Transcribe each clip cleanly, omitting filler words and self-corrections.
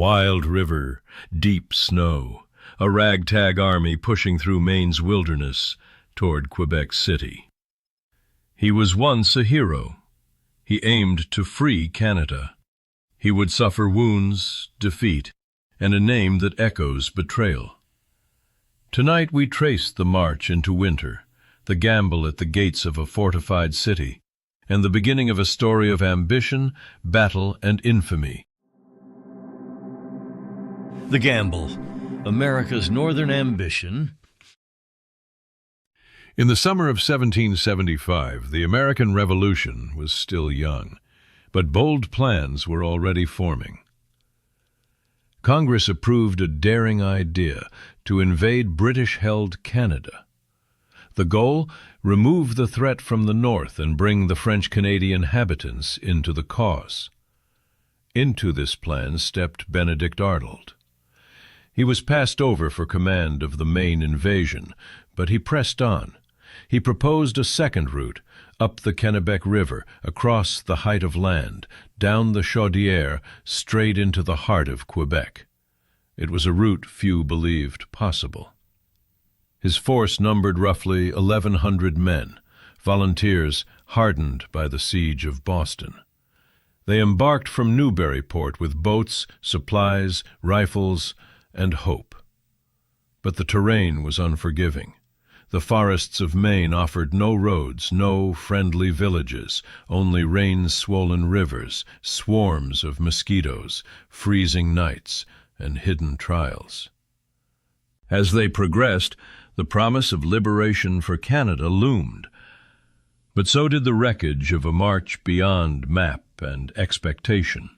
wild river, deep snow, a ragtag army pushing through Maine's wilderness toward Quebec City. He was once a hero. He aimed to free Canada. He would suffer wounds, defeat, and a name that echoes betrayal. Tonight we trace the march into winter, the gamble at the gates of a fortified city, and the beginning of a story of ambition, battle, and infamy. The Gamble, America's northern ambition. In the summer of 1775, the American Revolution was still young, but bold plans were already forming. Congress approved a daring idea to invade British-held Canada. The goal? Remove the threat from the north and bring the French-Canadian inhabitants into the cause. Into this plan stepped Benedict Arnold. He was passed over for command of the Maine invasion, but he pressed on. He proposed a second route, up the Quebec River, across the height of land, down the Chaudière, straight into the heart of Quebec. It was a route few believed possible. His force numbered roughly 1,100 men, volunteers hardened by the siege of Boston. They embarked from Newburyport with boats, supplies, rifles, and hope. But the terrain was unforgiving. The forests of Maine offered no roads, no friendly villages, only rain-swollen rivers, swarms of mosquitoes, freezing nights, and hidden trials. As they progressed, the promise of liberation for Canada loomed. But so did the wreckage of a march beyond map and expectation.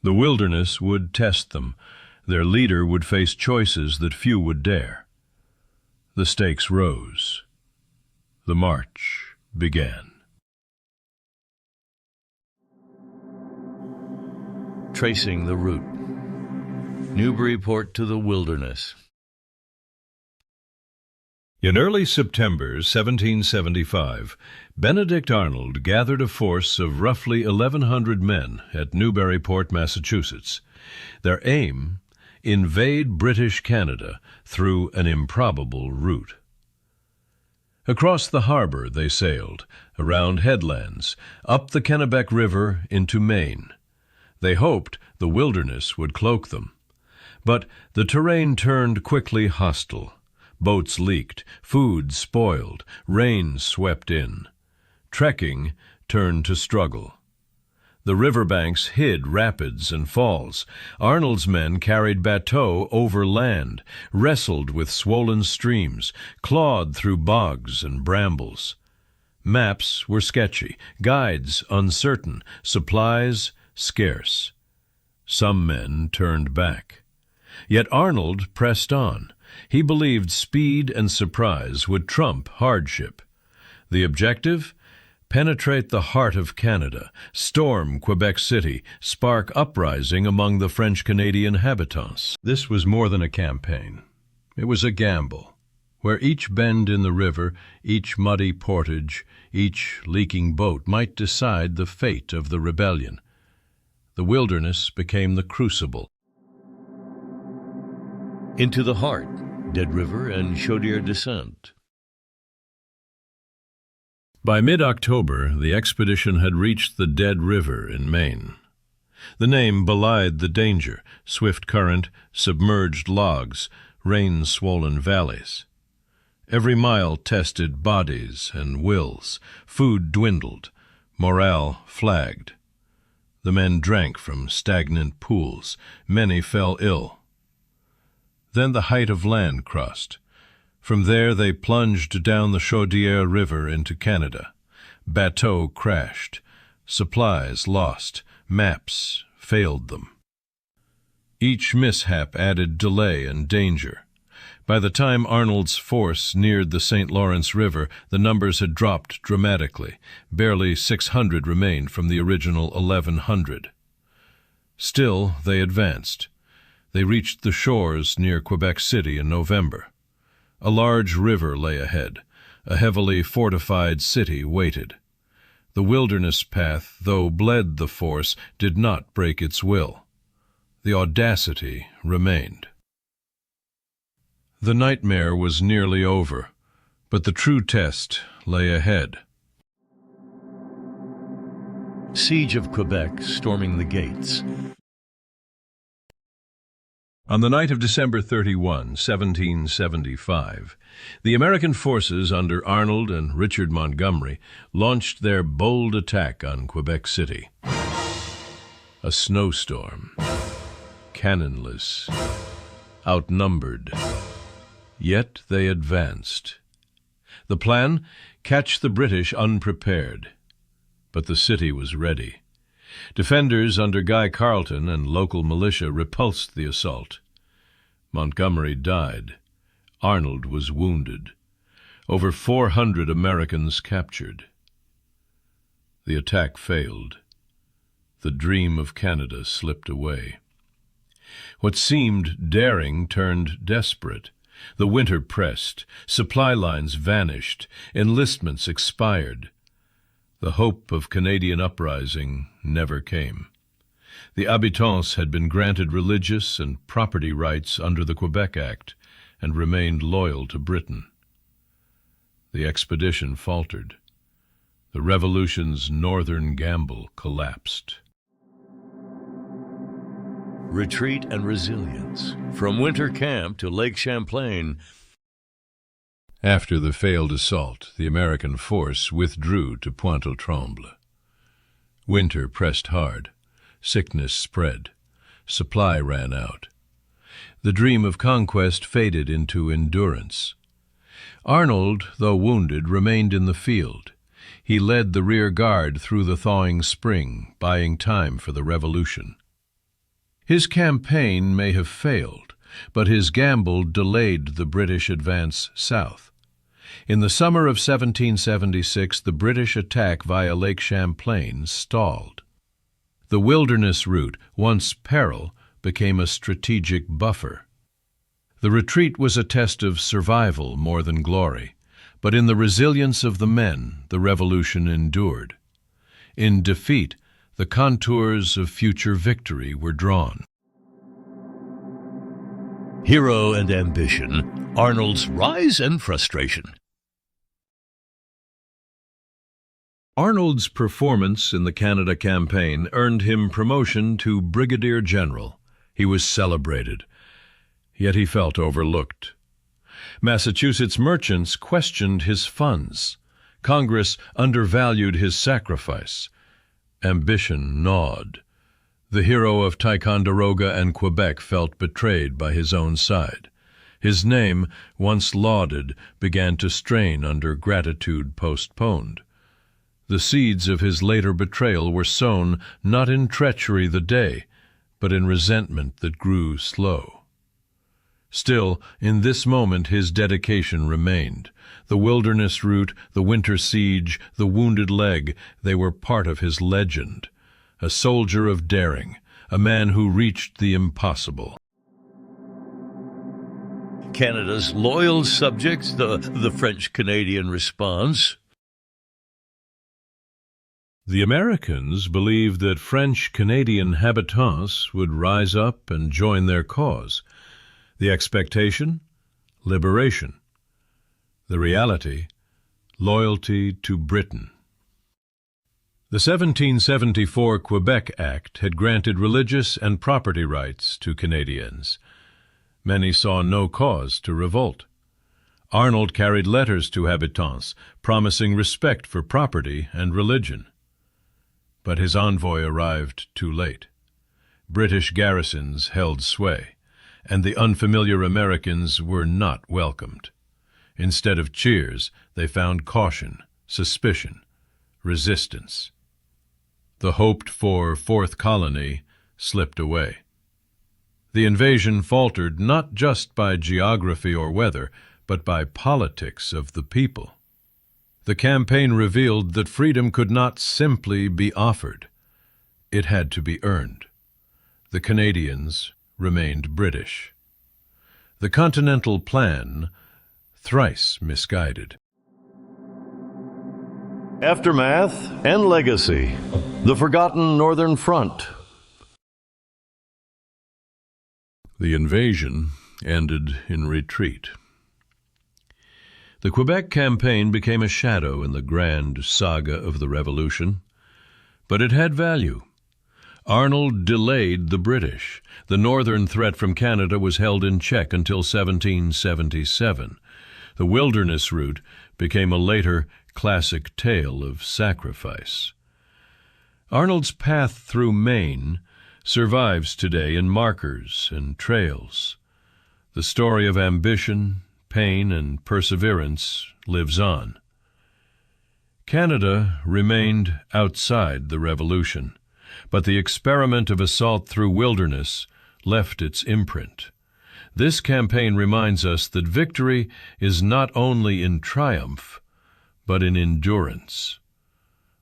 The wilderness would test them. Their leader would face choices that few would dare. The stakes rose. The march began. Tracing the route. Newburyport to the wilderness. In early September 1775, Benedict Arnold gathered a force of roughly 1,100 men at Newburyport, Massachusetts. Their aim? Invade British Canada through an improbable route. Across the harbor they sailed, around headlands, up the Kennebec River into Maine. They hoped the wilderness would cloak them. But the terrain turned quickly hostile. Boats leaked, food spoiled, rain swept in. Trekking turned to struggle. The riverbanks hid rapids and falls. Arnold's men carried bateaux over land, wrestled with swollen streams, clawed through bogs and brambles. Maps were sketchy, guides uncertain, supplies scarce. Some men turned back. Yet Arnold pressed on. He believed speed and surprise would trump hardship. The objective? Penetrate the heart of Canada, storm Quebec City, spark uprising among the French-Canadian inhabitants. This was more than a campaign. It was a gamble, where each bend in the river, each muddy portage, each leaking boat might decide the fate of the rebellion. The wilderness became the crucible. Into the heart, Dead River and Chaudière descent. By mid-October, the expedition had reached the Dead River in Maine. The name belied the danger: swift current, submerged logs, rain-swollen valleys. Every mile tested bodies and wills. Food dwindled. Morale flagged. The men drank from stagnant pools. Many fell ill. Then the height of land crossed. From there they plunged down the Chaudière River into Canada. Bateaux crashed. Supplies lost. Maps failed them. Each mishap added delay and danger. By the time Arnold's force neared the St. Lawrence River, the numbers had dropped dramatically. Barely 600 remained from the original 1,100. Still, they advanced. They reached the shores near Quebec City in November. A large river lay ahead. A heavily fortified city waited. The wilderness path, though bled the force, did not break its will. the audacity remained. The nightmare was nearly over, but the true test lay ahead. Siege of Quebec, storming the gates. On the night of December 31, 1775, the American forces under Arnold and Richard Montgomery launched their bold attack on Quebec City. A snowstorm, cannonless, outnumbered, yet they advanced. The plan? Catch the British unprepared. But the city was ready. Defenders under Guy Carleton and local militia repulsed the assault. Montgomery died. Arnold was wounded. Over 400 Americans captured. The attack failed. The dream of Canada slipped away. What seemed daring turned desperate. The winter pressed. Supply lines vanished. Enlistments expired. The hope of Canadian uprising never came. The habitants had been granted religious and property rights under the Quebec Act and remained loyal to Britain. The expedition faltered. The Revolution's northern gamble collapsed. Retreat and resilience. From winter camp to Lake Champlain. After the failed assault, the American force withdrew to Pointe-aux-Trembles. Winter pressed hard. Sickness spread. Supply ran out. The dream of conquest faded into endurance. Arnold, though wounded, remained in the field. He led the rear guard through the thawing spring, buying time for the Revolution. His campaign may have failed, but his gamble delayed the British advance south. In the summer of 1776, the British attack via Lake Champlain stalled. The wilderness route, once peril, became a strategic buffer. The retreat was a test of survival more than glory, but in the resilience of the men, the Revolution endured. In defeat, the contours of future victory were drawn. Hero and ambition. Arnold's rise and frustration. Arnold's performance in the Canada campaign earned him promotion to Brigadier General. He was celebrated, yet he felt overlooked. Massachusetts merchants questioned his funds. Congress undervalued his sacrifice. Ambition gnawed. The hero of Ticonderoga and Quebec felt betrayed by his own side. His name, once lauded, began to strain under gratitude postponed. The seeds of his later betrayal were sown not in treachery the day, but in resentment that grew slow. Still, in this moment his dedication remained. The wilderness route, the winter siege, the wounded leg, they were part of his legend. A soldier of daring, a man who reached the impossible. Canada's loyal subjects, the French-Canadian response. The Americans believed that French-Canadian habitants would rise up and join their cause. The expectation? Liberation. The reality? Loyalty to Britain. The 1774 Quebec Act had granted religious and property rights to Canadians. Many saw no cause to revolt. Arnold carried letters to habitants, promising respect for property and religion. But his envoy arrived too late. British garrisons held sway, and the unfamiliar Americans were not welcomed. Instead of cheers, they found caution, suspicion, resistance. The hoped-for fourth colony slipped away. The invasion faltered not just by geography or weather, but by politics of the people. The campaign revealed that freedom could not simply be offered. It had to be earned. The Canadians remained British. The Continental Plan, thrice misguided. Aftermath and legacy. The forgotten Northern Front. The invasion ended in retreat. The Quebec campaign became a shadow in the grand saga of the Revolution, but it had value. Arnold delayed the British. The northern threat from Canada was held in check until 1777. The wilderness route became a later classic tale of sacrifice. Arnold's path through Maine survives today in markers and trails. The story of ambition, pain, and perseverance lives on. Canada remained outside the Revolution, but the experiment of assault through wilderness left its imprint. This campaign reminds us that victory is not only in triumph, but in endurance.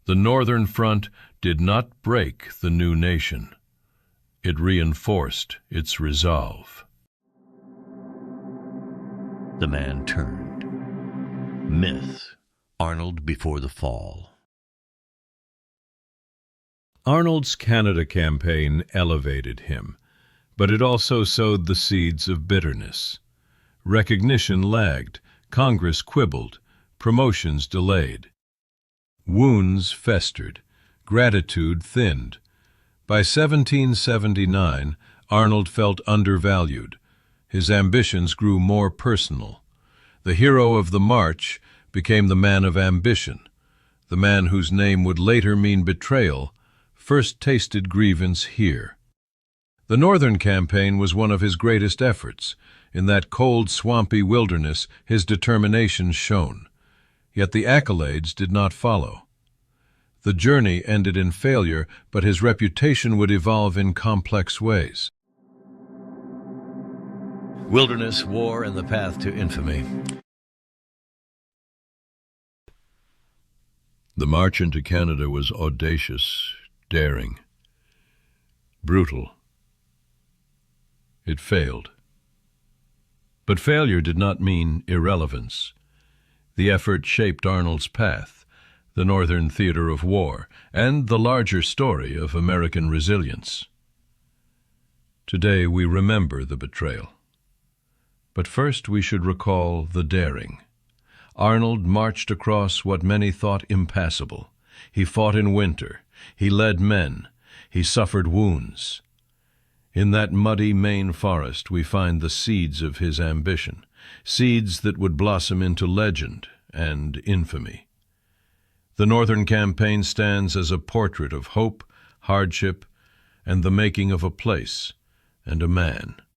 The Northern Front did not break the new nation. It reinforced its resolve. The man turned. Myth: Arnold before the fall. Arnold's Canada campaign elevated him, but it also sowed the seeds of bitterness. Recognition lagged, Congress quibbled, promotions delayed. Wounds festered, gratitude thinned. By 1779, Arnold felt undervalued. His ambitions grew more personal. The hero of the march became the man of ambition. The man whose name would later mean betrayal first tasted grievance here. The Northern campaign was one of his greatest efforts. In that cold, swampy wilderness, his determination shone. Yet the accolades did not follow. The journey ended in failure, but his reputation would evolve in complex ways. Wilderness, war, and the path to infamy. The march into Canada was audacious, daring, brutal. It failed. But failure did not mean irrelevance. The effort shaped Arnold's path, the northern theater of war, and the larger story of American resilience. Today we remember the betrayal. But first we should recall the daring. Arnold marched across what many thought impassable. He fought in winter. He led men. He suffered wounds. In that muddy Maine forest we find the seeds of his ambition, seeds that would blossom into legend and infamy. The Northern campaign stands as a portrait of hope, hardship, and the making of a place and a man.